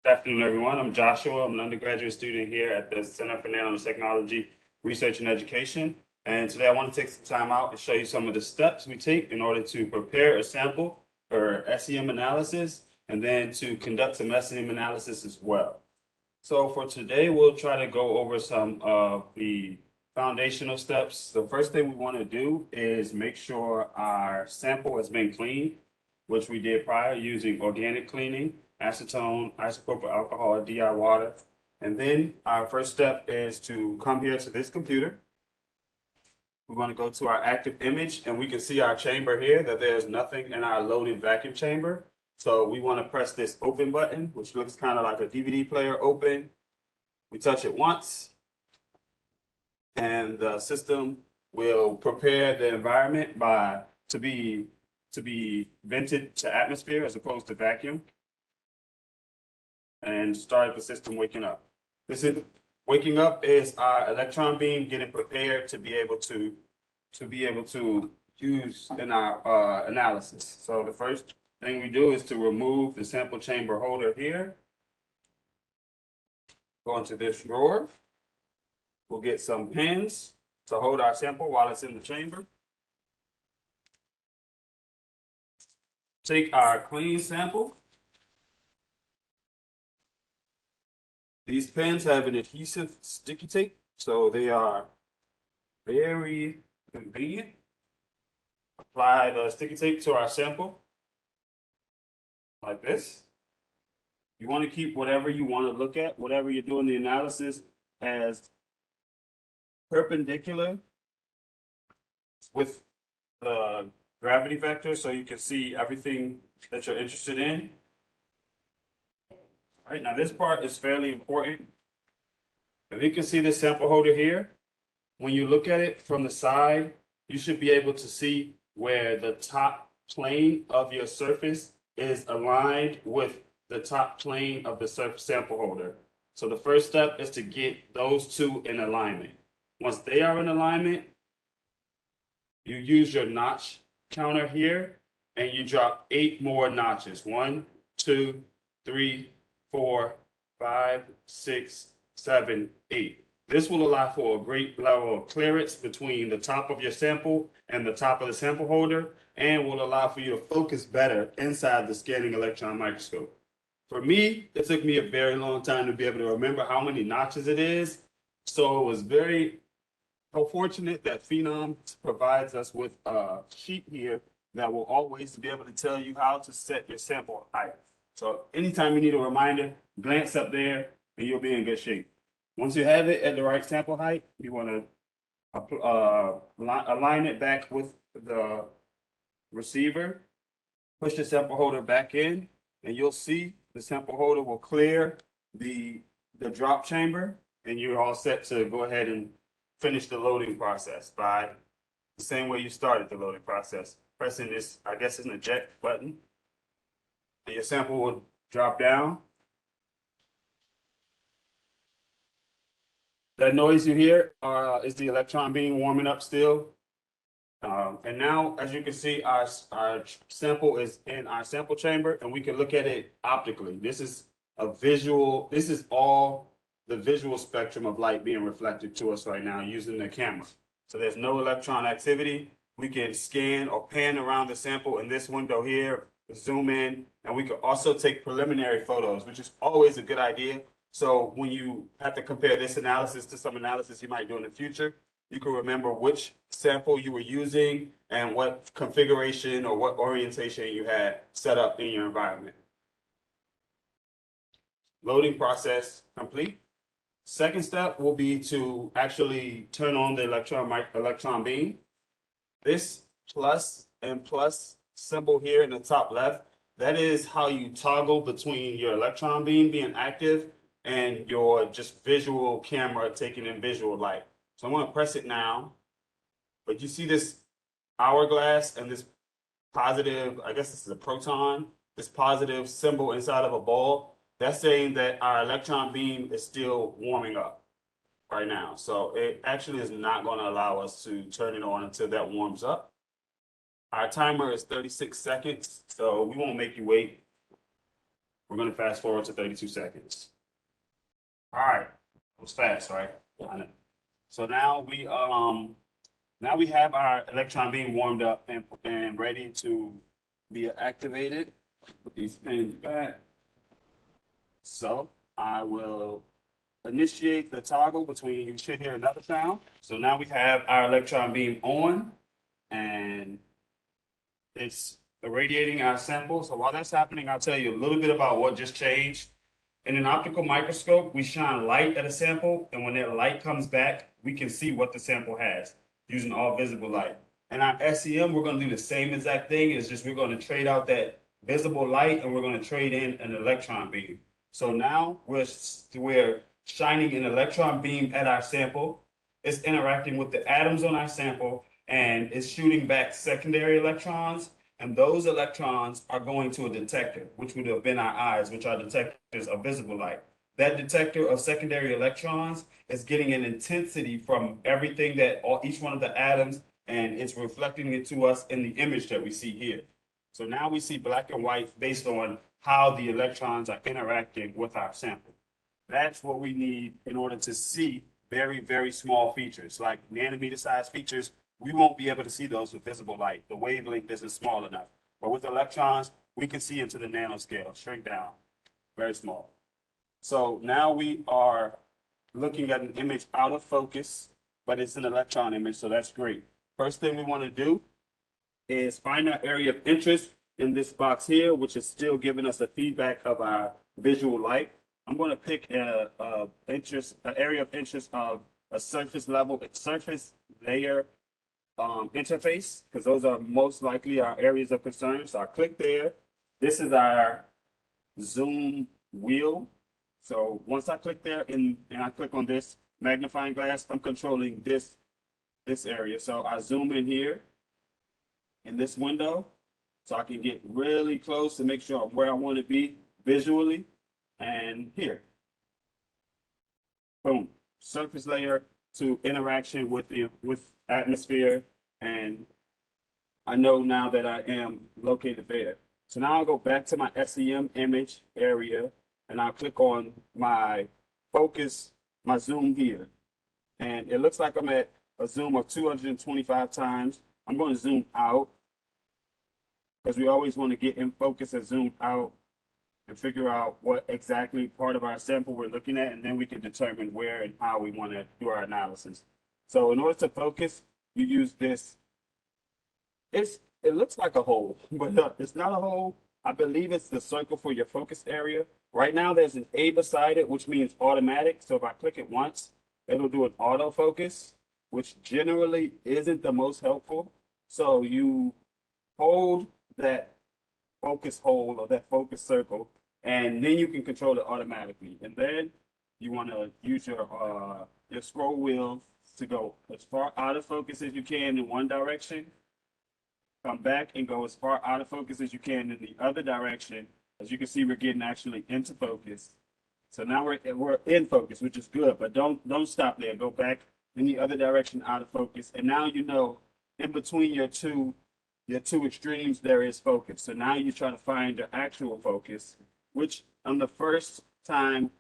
Good afternoon, everyone. I'm Joshua. I'm an undergraduate student here at the Center for Nanotechnology Research and Education. And today I want to take some time out and show you some of the steps we take in order to prepare a sample for SEM analysis and then to conduct some SEM analysis as well. So for today, we'll try to go over some of the foundational steps. The first thing we want to do is make sure our sample has been cleaned, which we did prior using organic cleaning, acetone, isopropyl alcohol, DI water. And then our first step is to come here to this computer. We're going to go to our active image and we can see our chamber here that there's nothing in our loaded vacuum chamber. So we want to press this open button, which looks kind of like a DVD player open. We touch it once and the system will prepare the environment to be vented to atmosphere as opposed to vacuum, and start the system waking up. This is waking up is our electron beam getting prepared to be able to use in our analysis. So the first thing we do is to remove the sample chamber holder here. Go into this drawer. We'll get some pins to hold our sample while it's in the chamber. Take our clean sample. These pens have an adhesive sticky tape, so they are very convenient. Apply the sticky tape to our sample like this. You want to keep whatever you want to look at, whatever you're doing the analysis, as perpendicular with the gravity vector so you can see everything that you're interested in. All right, now this part is fairly important. If you can see this sample holder here, when you look at it from the side, you should be able to see where the top plane of your surface is aligned with the top plane of the surface sample holder. So the first step is to get those two in alignment. Once they are in alignment, you use your notch counter here and you drop 8 more notches. 1, 2, 3, 4, 5, 6, 7, 8. This will allow for a great level of clearance between the top of your sample and the top of the sample holder, and will allow for you to focus better inside the scanning electron microscope. For me, it took me a very long time to be able to remember how many notches it is. So it was very fortunate that Phenom provides us with a sheet here that will always be able to tell you how to set your sample height. So anytime you need a reminder, glance up there and you'll be in good shape. Once you have it at the right sample height, you want to align it back with the receiver, push the sample holder back in, and you'll see the sample holder will clear the drop chamber, and you're all set to go ahead and finish the loading process by the same way you started the loading process. Pressing this, I guess it's an eject button, and your sample will drop down. That noise you hear is the electron beam warming up still. And now, as you can see, our sample is in our sample chamber, and we can look at it optically. This is a visual, this is all the visual spectrum of light being reflected to us right now using the camera. So there's no electron activity. We can scan or pan around the sample in this window here, zoom in, and we can also take preliminary photos, which is always a good idea. So when you have to compare this analysis to some analysis you might do in the future, you can remember which sample you were using and what configuration or what orientation you had set up in your environment. Loading process complete. Second step will be to actually turn on the electron beam. This plus and plus symbol here in the top left, that is how you toggle between your electron beam being active and your just visual camera taking in visual light. So I'm going to press it now, but you see this hourglass and this positive, I guess this is a proton, this positive symbol inside of a ball. That's saying that our electron beam is still warming up right now. So it actually is not going to allow us to turn it on until that warms up. Our timer is 36 seconds, so we won't make you wait. We're going to fast forward to 32 seconds. All right, it was fast, right? I know. So now we have our electron beam warmed up and ready to be activated. Put these pins back. So I will initiate the toggle between, you should hear another sound. So now we have our electron beam on and it's irradiating our sample. So while that's happening, I'll tell you a little bit about what just changed. In an optical microscope, we shine light at a sample, and when that light comes back, we can see what the sample has using all visible light. In our SEM, we're going to do the same exact thing. It's just we're going to trade out that visible light and we're going to trade in an electron beam. So now we're shining an electron beam at our sample. It's interacting with the atoms on our sample and it's shooting back secondary electrons. And those electrons are going to a detector, which would have been our eyes, which are detectors of visible light. That detector of secondary electrons is getting an intensity from everything that each one of the atoms, and it's reflecting it to us in the image that we see here. So now we see black and white based on how the electrons are interacting with our sample. That's what we need in order to see very, very small features, like nanometer size features. We won't be able to see those with visible light. The wavelength isn't small enough. But with electrons, we can see into the nanoscale, shrink down, very small. So now we are looking at an image out of focus, but it's an electron image, so that's great. First thing we want to do is find our area of interest in this box here, which is still giving us the feedback of our visual light. I'm going to pick an area of interest of a surface layer interface, because those are most likely our areas of concern. So I click there. This is our zoom wheel. So once I click there and I click on this magnifying glass, I'm controlling this area. So I zoom in here in this window so I can get really close to make sure I'm where I want to be visually. And here, boom, surface layer to interaction with atmosphere, and I know now that I am located there. So now I'll go back to my SEM image area and I'll click on my focus, my zoom here. And it looks like I'm at a zoom of 225 times. I'm going to zoom out because we always want to get in focus and zoom out and figure out what exactly part of our sample we're looking at, and then we can determine where and how we want to do our analysis. So in order to focus, you use this. It looks like a hole, but it's not a hole. I believe it's the circle for your focus area. Right now, there's an A beside it, which means automatic. So if I click it once, it'll do an autofocus, which generally isn't the most helpful. So you hold that focus hole or that focus circle, and then you can control it automatically. And then you want to use your scroll wheel to go as far out of focus as you can in one direction, come back and go as far out of focus as you can in the other direction. As you can see, we're getting actually into focus. So now we're in focus, which is good, but don't stop there. Go back in the other direction out of focus. And now you know in between your two extremes there is focus. So now you try to find the actual focus, which on the first time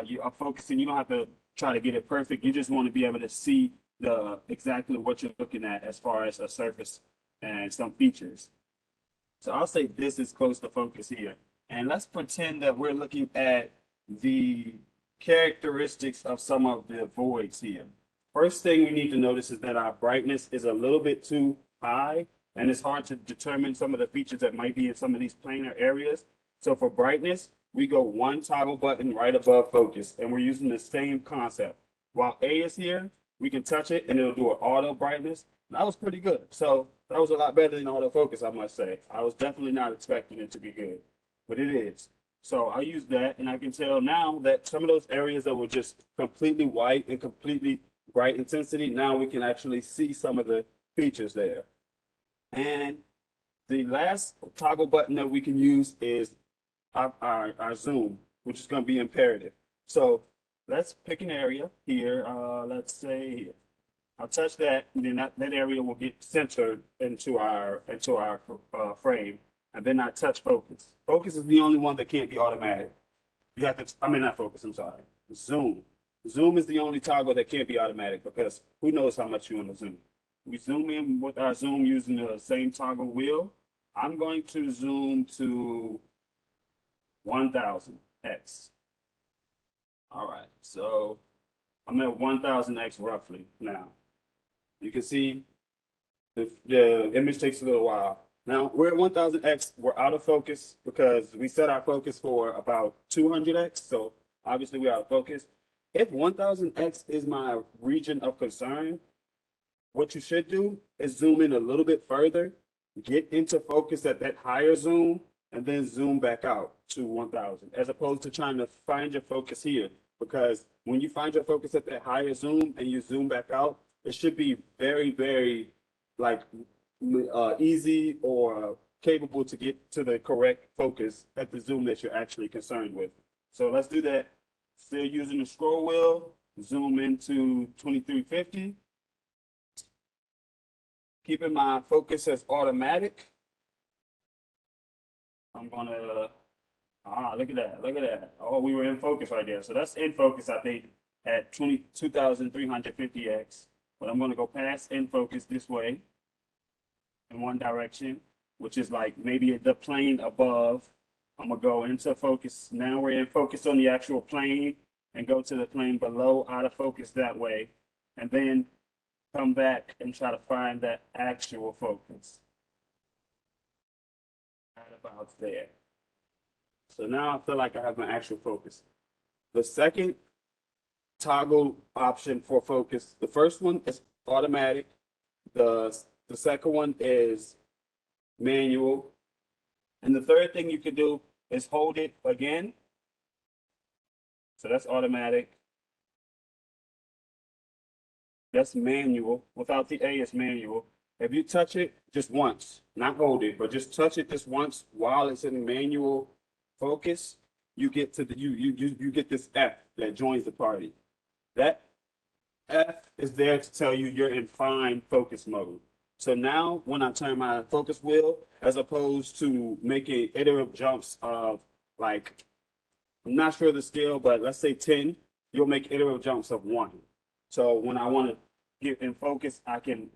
you are focusing, you don't have to try to get it perfect. You just want to be able to see exactly what you're looking at as far as a surface and some features. So I'll say this is close to focus here. And let's pretend that we're looking at the characteristics of some of the voids here. First thing we need to notice is that our brightness is a little bit too high, and it's hard to determine some of the features that might be in some of these planar areas. So for brightness, we go one toggle button right above focus, and we're using the same concept. While A is here, we can touch it and it'll do an auto brightness. That was pretty good. So that was a lot better than autofocus, I must say. I was definitely not expecting it to be good, but it is. So I use that, and I can tell now that some of those areas that were just completely white and completely bright intensity, now we can actually see some of the features there. And the last toggle button that we can use is our zoom, which is going to be imperative. So let's pick an area here. Let's say here. I'll touch that, and then that area will get centered into our frame. and then I touch focus. Focus is the only one that can't be automatic. You have to, I mean, not focus, I'm sorry. Zoom. Zoom is the only toggle that can't be automatic because who knows how much you want to zoom. We zoom in with our zoom using the same toggle wheel. I'm going to zoom to 1000x. All right, so I'm at 1000x roughly now. You can see the image takes a little while. Now we're at 1000x, we're out of focus because we set our focus for about 200x, so obviously we're out of focus. If 1000x is my region of concern, what you should do is zoom in a little bit further, get into focus at that higher zoom, and then zoom back out to 1000, as opposed to trying to find your focus here. Because when you find your focus at that higher zoom and you zoom back out, it should be very, very like easy or capable to get to the correct focus at the zoom that you're actually concerned with. So let's do that. Still using the scroll wheel, zoom into 2350. Keeping my focus as automatic. I'm gonna, look at that, look at that. Oh, we were in focus right there. So that's in focus, I think, at 22,350x. But I'm gonna go past in focus this way in one direction, which is like maybe the plane above. I'm gonna go into focus. Now we're in focus on the actual plane and go to the plane below, out of focus that way. And then come back and try to find that actual focus. Right about there. So now I feel like I have my actual focus. The second toggle option for focus, the first one is automatic. The second one is manual. And the third thing you can do is hold it again. So that's automatic. That's manual. Without the A, it's manual. If you touch it just once, not hold it, but just touch it just once while it's in manual focus, you get to the you get this F that joins the party. That F is there to tell you you're in fine focus mode. So now when I turn my focus wheel, as opposed to making iterative jumps of like, I'm not sure the scale, but let's say 10, you'll make iterative jumps of 1. So when I want to get in focus, I can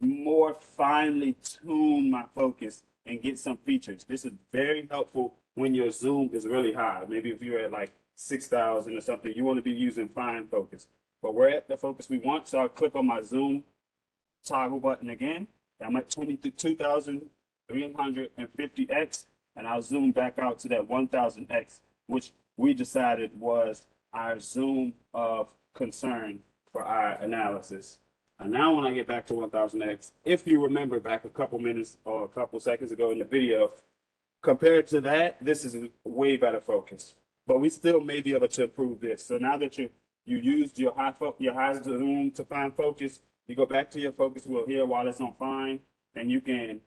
more finely tune my focus and get some features. This is very helpful when your zoom is really high. Maybe if you're at like 6,000 or something, you want to be using fine focus. But we're at the focus we want, so I'll click on my zoom toggle button again. I'm at 22,350x, and I'll zoom back out to that 1000x, which we decided was our zoom of concern for our analysis. And now when I get back to 1000x, if you remember back a couple minutes or a couple seconds ago in the video, compared to that, this is a way better focus. But we still may be able to improve this. So now that you used your high zoom to find focus, you go back to your focus wheel here while it's on fine, and you can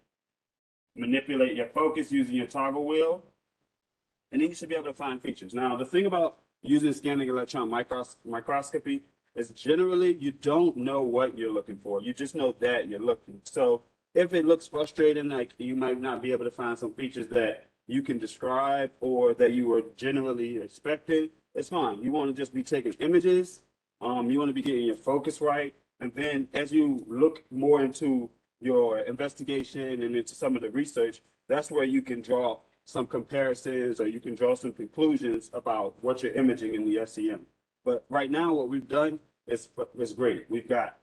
manipulate your focus using your toggle wheel, and then you should be able to find features. Now, the thing about using scanning electron microscopy is generally you don't know what you're looking for. You just know that you're looking. So if it looks frustrating, like you might not be able to find some features that you can describe or that you were generally expecting, it's fine. You want to just be taking images. You want to be getting your focus right. And then as you look more into your investigation and into some of the research, that's where you can draw some comparisons or you can draw some conclusions about what you're imaging in the SEM. But right now, what we've done is great. We've got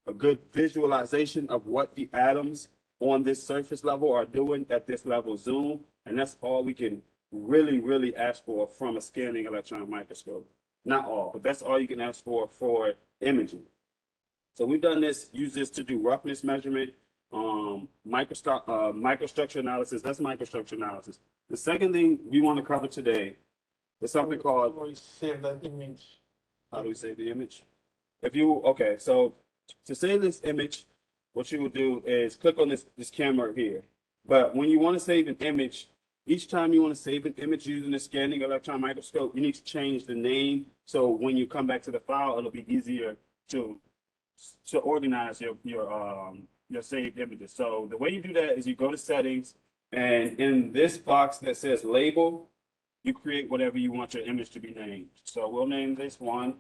a good visualization of what the atoms on this surface level are doing at this level zoom. And that's all we can really, really ask for from a scanning electron microscope. Not all, but that's all you can ask for imaging. So we've done this, use this to do roughness measurement, microstructure analysis. That's microstructure analysis. The second thing we want to cover today is something called. How do we save that image? How do we save the image? Okay, so to save this image, what you will do is click on this camera here. But when you want to save an image, each time you want to save an image using the scanning electron microscope, you need to change the name. So when you come back to the file, it'll be easier to organize your saved images. So the way you do that is you go to settings, And in this box that says label, you create whatever you want your image to be named. So we'll name this one.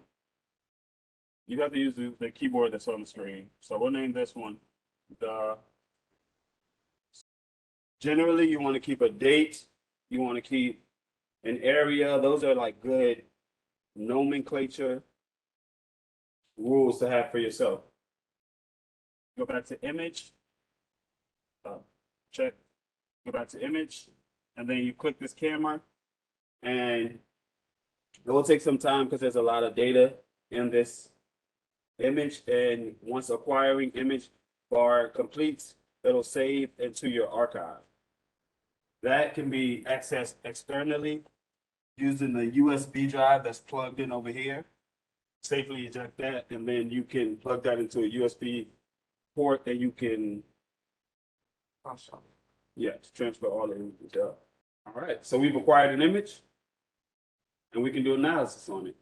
You have to use the keyboard that's on the screen. So we'll name this one the. Generally, you want to keep a date. You want to keep an area. Those are like good nomenclature rules to have for yourself. Go back to image. Check. Go back to image. And then you click this camera. And it will take some time because there's a lot of data in this image. And once acquiring image bar completes, it'll save into your archive. That can be accessed externally using the USB drive that's plugged in over here. Safely eject that, and then you can plug that into a USB port, and you can, transfer all the images up. All right, so we've acquired an image, and we can do analysis on it.